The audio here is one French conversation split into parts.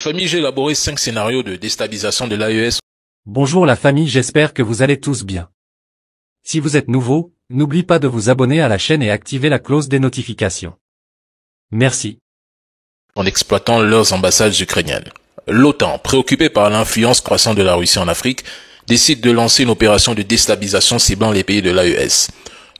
Famille, j'ai élaboré 5 scénarios de déstabilisation de l'AES. Bonjour la famille, j'espère que vous allez tous bien. Si vous êtes nouveau, n'oubliez pas de vous abonner à la chaîne et activer la cloche des notifications. Merci. En exploitant leurs ambassades ukrainiennes. L'OTAN, préoccupée par l'influence croissante de la Russie en Afrique, décide de lancer une opération de déstabilisation ciblant les pays de l'AES.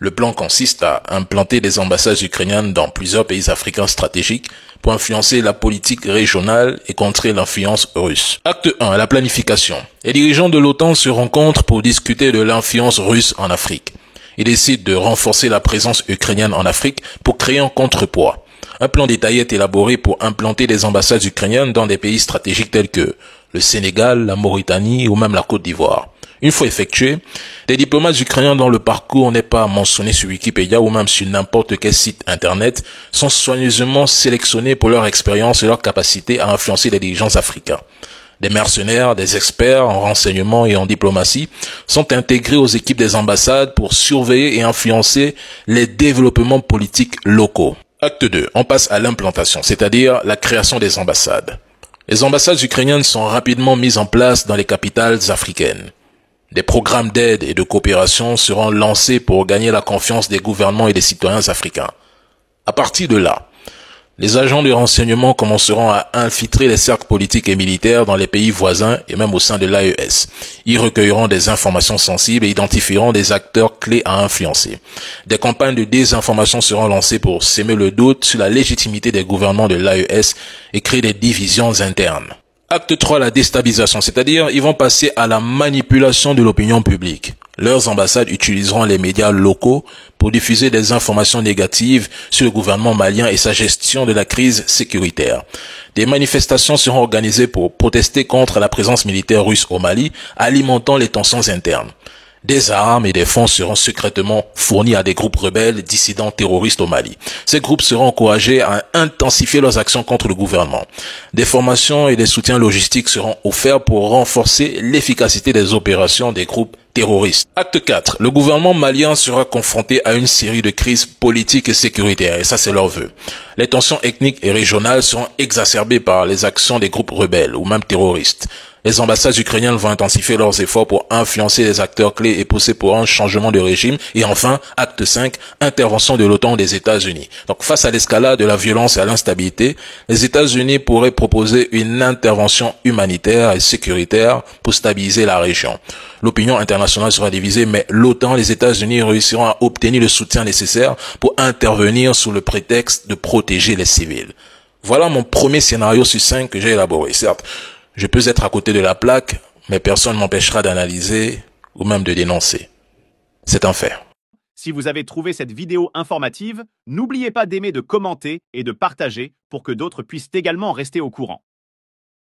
Le plan consiste à implanter des ambassades ukrainiennes dans plusieurs pays africains stratégiques pour influencer la politique régionale et contrer l'influence russe. Acte 1. La planification. Les dirigeants de l'OTAN se rencontrent pour discuter de l'influence russe en Afrique. Ils décident de renforcer la présence ukrainienne en Afrique pour créer un contrepoids. Un plan détaillé est élaboré pour implanter des ambassades ukrainiennes dans des pays stratégiques tels que le Sénégal, la Mauritanie ou même la Côte d'Ivoire. Une fois effectué, des diplomates ukrainiens dont le parcours n'est pas mentionné sur Wikipédia ou même sur n'importe quel site internet sont soigneusement sélectionnés pour leur expérience et leur capacité à influencer les dirigeants africains. Des mercenaires, des experts en renseignement et en diplomatie sont intégrés aux équipes des ambassades pour surveiller et influencer les développements politiques locaux. Acte 2. On passe à l'implantation, c'est-à-dire la création des ambassades. Les ambassades ukrainiennes sont rapidement mises en place dans les capitales africaines. Des programmes d'aide et de coopération seront lancés pour gagner la confiance des gouvernements et des citoyens africains. À partir de là, les agents de renseignement commenceront à infiltrer les cercles politiques et militaires dans les pays voisins et même au sein de l'AES. Ils recueilleront des informations sensibles et identifieront des acteurs clés à influencer. Des campagnes de désinformation seront lancées pour s'aimer le doute sur la légitimité des gouvernements de l'AES et créer des divisions internes. Acte 3, la déstabilisation, c'est-à-dire ils vont passer à la manipulation de l'opinion publique. Leurs ambassades utiliseront les médias locaux pour diffuser des informations négatives sur le gouvernement malien et sa gestion de la crise sécuritaire. Des manifestations seront organisées pour protester contre la présence militaire russe au Mali, alimentant les tensions internes. Des armes et des fonds seront secrètement fournis à des groupes rebelles dissidents terroristes au Mali. Ces groupes seront encouragés à intensifier leurs actions contre le gouvernement. Des formations et des soutiens logistiques seront offerts pour renforcer l'efficacité des opérations des groupes terroristes. Acte 4. Le gouvernement malien sera confronté à une série de crises politiques et sécuritaires, et ça c'est leur vœu. Les tensions ethniques et régionales seront exacerbées par les actions des groupes rebelles ou même terroristes. Les ambassades ukrainiennes vont intensifier leurs efforts pour influencer les acteurs clés et pousser pour un changement de régime. Et enfin, acte 5, intervention de l'OTAN des États-Unis. Donc face à l'escalade de la violence et à l'instabilité, les États-Unis pourraient proposer une intervention humanitaire et sécuritaire pour stabiliser la région. L'opinion internationale sera divisée, mais l'OTAN, les États-Unis réussiront à obtenir le soutien nécessaire pour intervenir sous le prétexte de protéger les civils. Voilà mon premier scénario sur 5 que j'ai élaboré. Certes, je peux être à côté de la plaque, mais personne ne m'empêchera d'analyser ou même de dénoncer. C'est un fait. Si vous avez trouvé cette vidéo informative, n'oubliez pas d'aimer, de commenter et de partager pour que d'autres puissent également rester au courant.